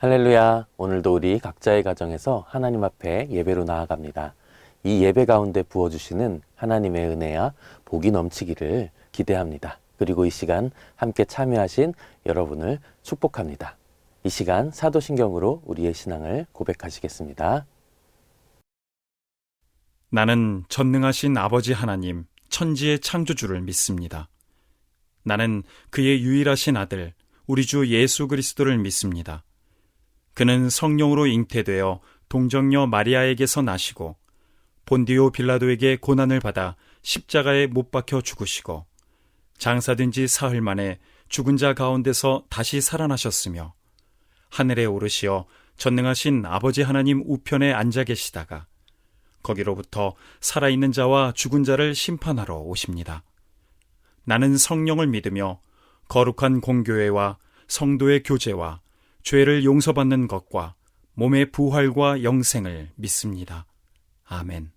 할렐루야. 오늘도 우리 각자의 가정에서 하나님 앞에 예배로 나아갑니다. 이 예배 가운데 부어주시는 하나님의 은혜야 복이 넘치기를 기대합니다. 그리고 이 시간 함께 참여하신 여러분을 축복합니다. 이 시간 사도신경으로 우리의 신앙을 고백하시겠습니다. 나는 전능하신 아버지 하나님, 천지의 창조주를 믿습니다. 나는 그의 유일하신 아들, 우리 주 예수 그리스도를 믿습니다. 그는 성령으로 잉태되어 동정녀 마리아에게서 나시고 본디오 빌라도에게 고난을 받아 십자가에 못 박혀 죽으시고 장사된 지 사흘 만에 죽은 자 가운데서 다시 살아나셨으며 하늘에 오르시어 전능하신 아버지 하나님 우편에 앉아 계시다가 거기로부터 살아있는 자와 죽은 자를 심판하러 오십니다. 나는 성령을 믿으며 거룩한 공교회와 성도의 교제와 죄를 용서받는 것과 몸의 부활과 영생을 믿습니다. 아멘.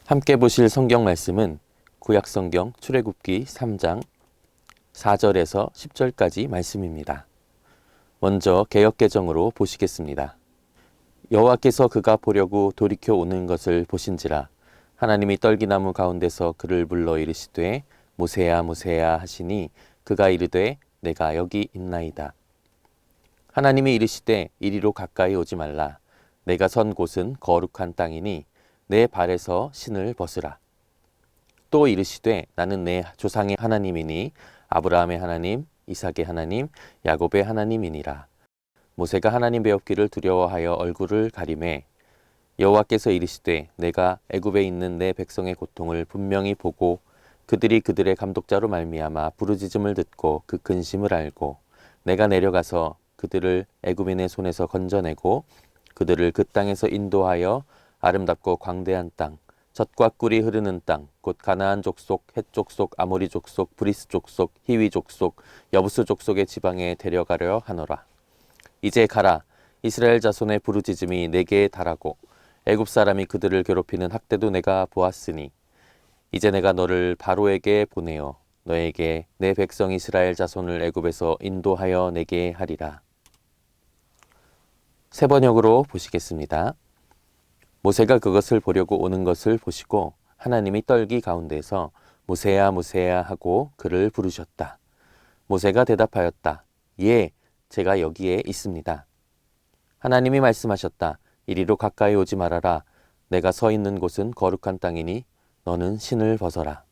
함께 보실 성경 말씀은 구약성경 출애굽기 3장 4절에서 10절까지 말씀입니다. 먼저 개역개정으로 보시겠습니다. 여호와께서 그가 보려고 돌이켜 오는 것을 보신지라 하나님이 떨기나무 가운데서 그를 불러 이르시되 모세야 모세야 하시니 그가 이르되 내가 여기 있나이다. 하나님이 이르시되 이리로 가까이 오지 말라. 내가 선 곳은 거룩한 땅이니 내 발에서 신을 벗으라. 또 이르시되 나는 내 조상의 하나님이니 아브라함의 하나님, 이삭의 하나님, 야곱의 하나님이니라. 모세가 하나님 배웠기를 두려워하여 얼굴을 가리매 여호와께서 이르시되 내가 애굽에 있는 내 백성의 고통을 분명히 보고 그들이 그들의 감독자로 말미암아 부르짖음을 듣고 그 근심을 알고 내가 내려가서 그들을 애굽인의 손에서 건져내고 그들을 그 땅에서 인도하여 아름답고 광대한 땅, 젖과 꿀이 흐르는 땅, 곧 가나안 족속, 헷 족속, 아모리 족속, 브리스 족속, 히위 족속, 여부스 족속의 지방에 데려가려 하노라. 이제 가라. 이스라엘 자손의 부르짖음이 내게 달하고 애굽 사람이 그들을 괴롭히는 학대도 내가 보았으니 이제 내가 너를 바로에게 보내어 너에게 내 백성 이스라엘 자손을 애굽에서 인도하여 내게 하리라. 세 번역으로 보시겠습니다. 모세가 그것을 보려고 오는 것을 보시고 하나님이 떨기 가운데서 모세야 모세야 하고 그를 부르셨다. 모세가 대답하였다. 예, 제가 여기에 있습니다. 하나님이 말씀하셨다. 이리로 가까이 오지 말아라. 내가 서 있는 곳은 거룩한 땅이니 너는 신을 벗어라.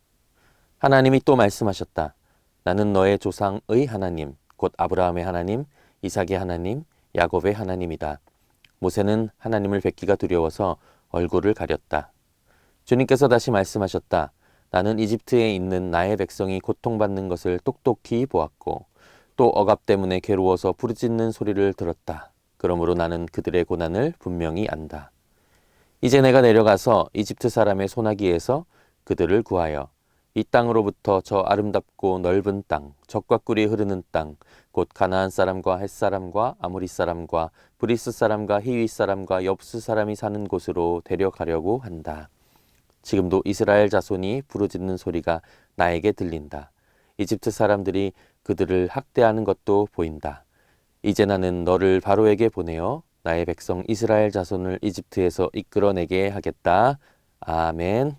하나님이 또 말씀하셨다. 나는 너의 조상의 하나님, 곧 아브라함의 하나님, 이삭의 하나님, 야곱의 하나님이다. 모세는 하나님을 뵙기가 두려워서 얼굴을 가렸다. 주님께서 다시 말씀하셨다. 나는 이집트에 있는 나의 백성이 고통받는 것을 똑똑히 보았고 또 억압 때문에 괴로워서 부르짖는 소리를 들었다. 그러므로 나는 그들의 고난을 분명히 안다. 이제 내가 내려가서 이집트 사람의 손아귀에서 그들을 구하여 이 땅으로부터 저 아름답고 넓은 땅, 젖과 꿀이 흐르는 땅, 곧 가나안 사람과 헷 사람과 아모리 사람과 브리스 사람과 히위 사람과 엽스 사람이 사는 곳으로 데려가려고 한다. 지금도 이스라엘 자손이 부르짖는 소리가 나에게 들린다. 이집트 사람들이 그들을 학대하는 것도 보인다. 이제 나는 너를 바로에게 보내어 나의 백성 이스라엘 자손을 이집트에서 이끌어내게 하겠다. 아멘.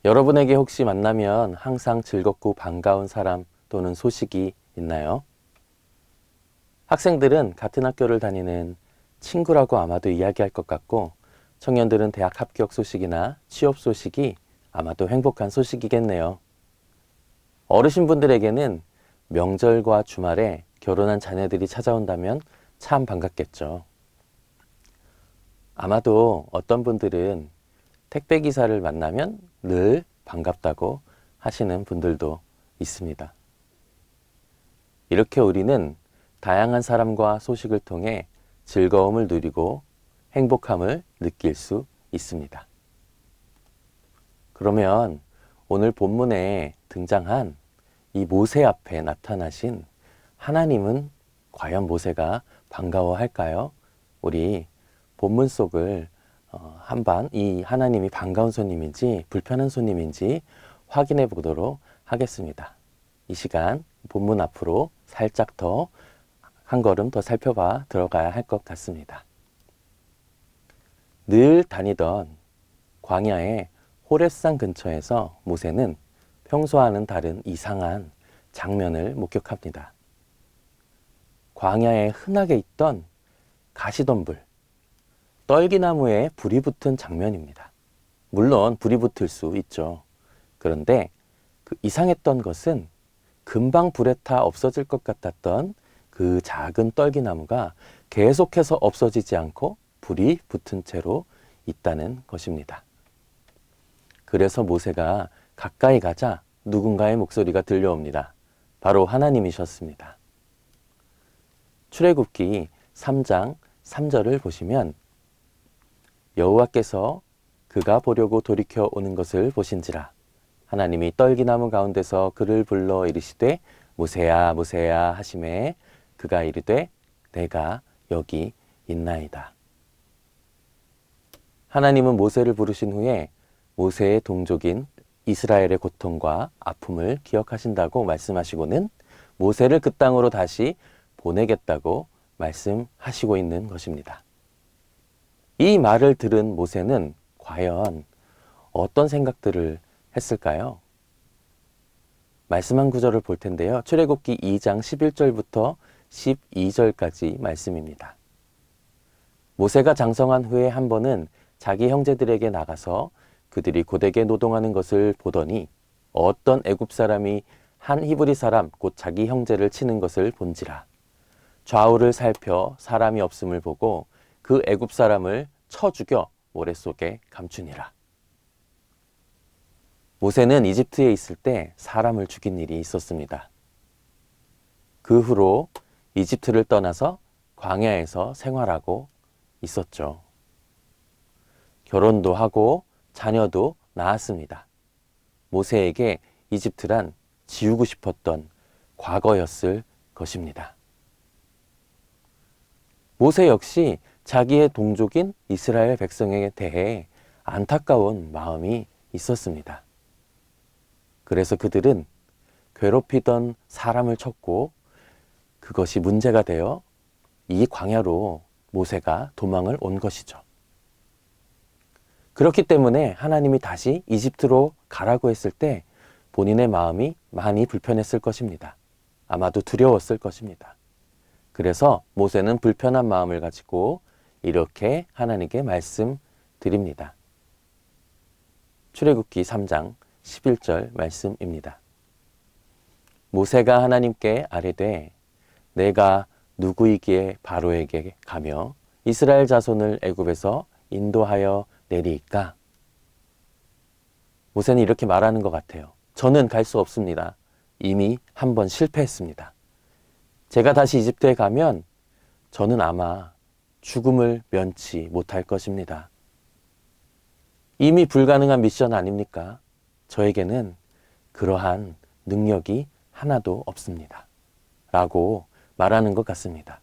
여러분에게 혹시 만나면 항상 즐겁고 반가운 사람 또는 소식이 있나요? 학생들은 같은 학교를 다니는 친구라고 아마도 이야기할 것 같고 청년들은 대학 합격 소식이나 취업 소식이 아마도 행복한 소식이겠네요. 어르신분들에게는 명절과 주말에 결혼한 자녀들이 찾아온다면 참 반갑겠죠. 아마도 어떤 분들은 택배기사를 만나면 늘 반갑다고 하시는 분들도 있습니다. 이렇게 우리는 다양한 사람과 소식을 통해 즐거움을 누리고 행복함을 느낄 수 있습니다. 그러면 오늘 본문에 등장한 이 모세 앞에 나타나신 하나님은 과연 모세가 반가워할까요? 우리 본문 속을 한번 이 하나님이 반가운 손님인지 불편한 손님인지 확인해 보도록 하겠습니다. 이 시간 본문 앞으로 살짝 더 한 걸음 더 살펴봐 들어가야 할 것 같습니다. 늘 다니던 광야의 호렙산 근처에서 모세는 평소와는 다른 이상한 장면을 목격합니다. 광야에 흔하게 있던 가시덤불, 떨기나무에 불이 붙은 장면입니다. 물론 불이 붙을 수 있죠. 그런데 그 이상했던 것은 금방 불에 타 없어질 것 같았던 그 작은 떨기나무가 계속해서 없어지지 않고 불이 붙은 채로 있다는 것입니다. 그래서 모세가 가까이 가자 누군가의 목소리가 들려옵니다. 바로 하나님이셨습니다. 출애굽기 3장 3절을 보시면 여호와께서 그가 보려고 돌이켜 오는 것을 보신지라 하나님이 떨기나무 가운데서 그를 불러 이르시되 모세야 모세야 하시매 그가 이르되 내가 여기 있나이다. 하나님은 모세를 부르신 후에 모세의 동족인 이스라엘의 고통과 아픔을 기억하신다고 말씀하시고는 모세를 그 땅으로 다시 보내겠다고 말씀하시고 있는 것입니다. 이 말을 들은 모세는 과연 어떤 생각들을 했을까요? 말씀한 구절을 볼 텐데요. 출애굽기 2장 11절부터 12절까지 말씀입니다. 모세가 장성한 후에 한 번은 자기 형제들에게 나가서 그들이 고되게 노동하는 것을 보더니 어떤 애굽 사람이 한 히브리 사람 곧 자기 형제를 치는 것을 본지라. 좌우를 살펴 사람이 없음을 보고 그 애굽 사람을 쳐 죽여 모래 속에 감추니라. 모세는 이집트에 있을 때 사람을 죽인 일이 있었습니다. 그 후로 이집트를 떠나서 광야에서 생활하고 있었죠. 결혼도 하고 자녀도 낳았습니다. 모세에게 이집트란 지우고 싶었던 과거였을 것입니다. 모세 역시 자기의 동족인 이스라엘 백성에 대해 안타까운 마음이 있었습니다. 그래서 그들은 괴롭히던 사람을 쳤고 그것이 문제가 되어 이 광야로 모세가 도망을 온 것이죠. 그렇기 때문에 하나님이 다시 이집트로 가라고 했을 때 본인의 마음이 많이 불편했을 것입니다. 아마도 두려웠을 것입니다. 그래서 모세는 불편한 마음을 가지고 이렇게 하나님께 말씀드립니다. 출애굽기 3장 11절 말씀입니다. 모세가 하나님께 아뢰되 내가 누구이기에 바로에게 가며 이스라엘 자손을 애굽에서 인도하여 내리이까? 모세는 이렇게 말하는 것 같아요. 저는 갈 수 없습니다. 이미 한 번 실패했습니다. 제가 다시 이집트에 가면 저는 아마 죽음을 면치 못할 것입니다. 이미 불가능한 미션 아닙니까? 저에게는 그러한 능력이 하나도 없습니다. 라고 말하는 것 같습니다.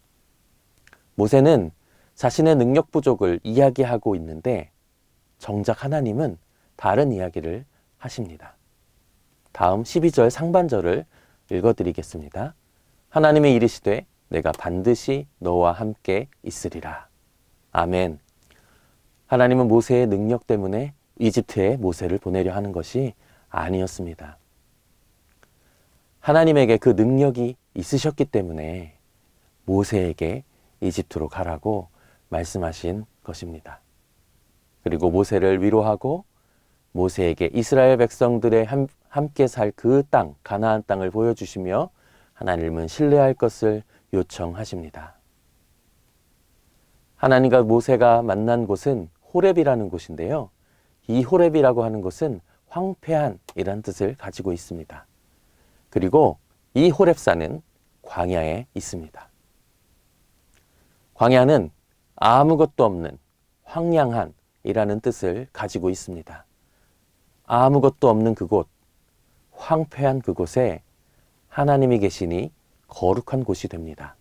모세는 자신의 능력 부족을 이야기하고 있는데 정작 하나님은 다른 이야기를 하십니다. 다음 12절 상반절을 읽어드리겠습니다. 하나님이 이르시되 내가 반드시 너와 함께 있으리라. 아멘. 하나님은 모세의 능력 때문에 이집트에 모세를 보내려 하는 것이 아니었습니다. 하나님에게 그 능력이 있으셨기 때문에 모세에게 이집트로 가라고 말씀하신 것입니다. 그리고 모세를 위로하고 모세에게 이스라엘 백성들의 함께 살 그 땅, 가나안 땅을 보여주시며 하나님은 신뢰할 것을 요청하십니다. 하나님과 모세가 만난 곳은 호렙이라는 곳인데요. 이 호렙이라고 하는 곳은 황폐한이라는 뜻을 가지고 있습니다. 그리고 이 호렙산은 광야에 있습니다. 광야는 아무것도 없는 황량한이라는 뜻을 가지고 있습니다. 아무것도 없는 그곳, 황폐한 그곳에 하나님이 계시니 거룩한 곳이 됩니다.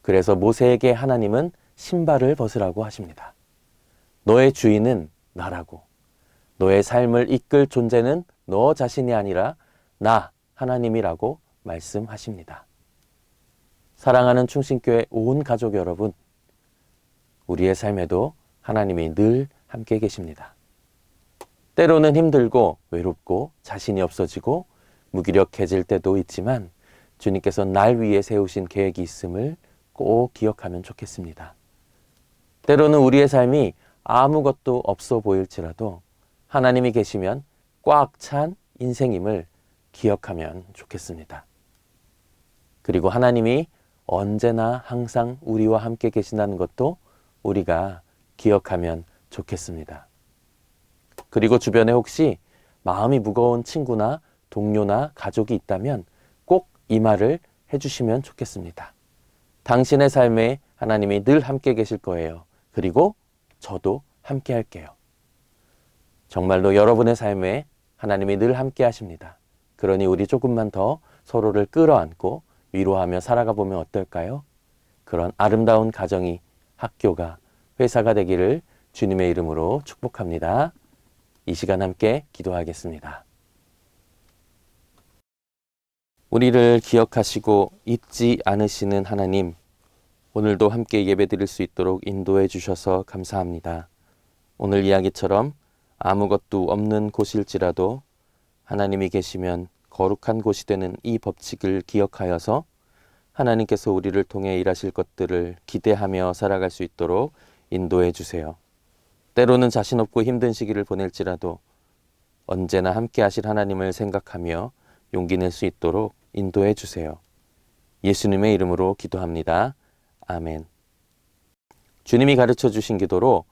그래서 모세에게 하나님은 신발을 벗으라고 하십니다. 너의 주인은 나라고, 너의 삶을 이끌 존재는 너 자신이 아니라 나 하나님이라고 말씀하십니다. 사랑하는 충신교회 온 가족 여러분, 우리의 삶에도 하나님이 늘 함께 계십니다. 때로는 힘들고 외롭고 자신이 없어지고 무기력해질 때도 있지만 주님께서 날 위해 세우신 계획이 있음을 꼭 기억하면 좋겠습니다. 때로는 우리의 삶이 아무것도 없어 보일지라도 하나님이 계시면 꽉 찬 인생임을 기억하면 좋겠습니다. 그리고 하나님이 언제나 항상 우리와 함께 계신다는 것도 우리가 기억하면 좋겠습니다. 그리고 주변에 혹시 마음이 무거운 친구나 동료나 가족이 있다면 꼭 이 말을 해주시면 좋겠습니다. 당신의 삶에 하나님이 늘 함께 계실 거예요. 그리고 저도 함께 할게요. 정말로 여러분의 삶에 하나님이 늘 함께 하십니다. 그러니 우리 조금만 더 서로를 끌어안고 위로하며 살아가 보면 어떨까요? 그런 아름다운 가정이, 학교가, 회사가 되기를 주님의 이름으로 축복합니다. 이 시간 함께 기도하겠습니다. 우리를 기억하시고 잊지 않으시는 하나님, 오늘도 함께 예배드릴 수 있도록 인도해 주셔서 감사합니다. 오늘 이야기처럼 아무것도 없는 곳일지라도 하나님이 계시면 거룩한 곳이 되는 이 법칙을 기억하여서 하나님께서 우리를 통해 일하실 것들을 기대하며 살아갈 수 있도록 인도해 주세요. 때로는 자신 없고 힘든 시기를 보낼지라도 언제나 함께 하실 하나님을 생각하며 용기 낼 수 있도록 인도해 주세요. 예수님의 이름으로 기도합니다. 아멘. 주님이 가르쳐 주신 기도로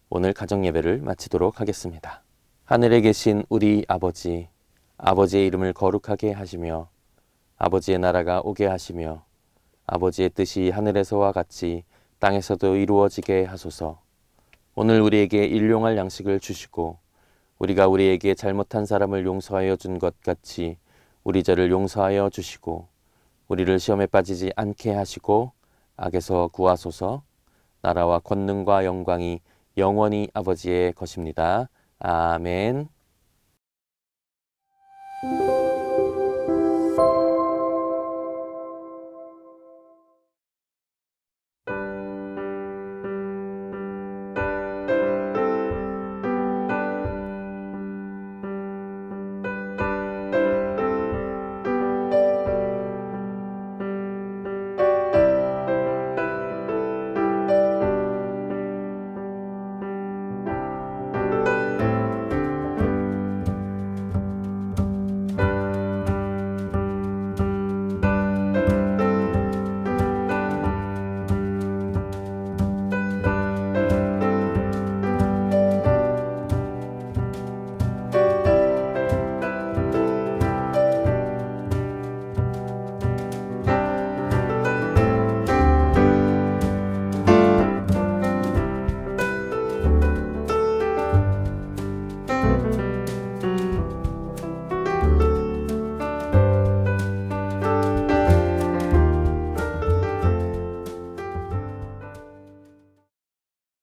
오늘 가정 예배를 마치도록 하겠습니다. 하늘에 계신 우리 아버지, 아버지의 이름을 거룩하게 하시며 아버지의 나라가 오게 하시며 아버지의 뜻이 하늘에서와 같이 땅에서도 이루어지게 하소서. 오늘 우리에게 일용할 양식을 주시고 우리가 우리에게 잘못한 사람을 용서하여 준 것 같이 우리 죄를 용서하여 주시고 우리를 시험에 빠지지 않게 하시고 악에서 구하소서. 나라와 권능과 영광이 영원히 아버지의 것입니다. 아멘.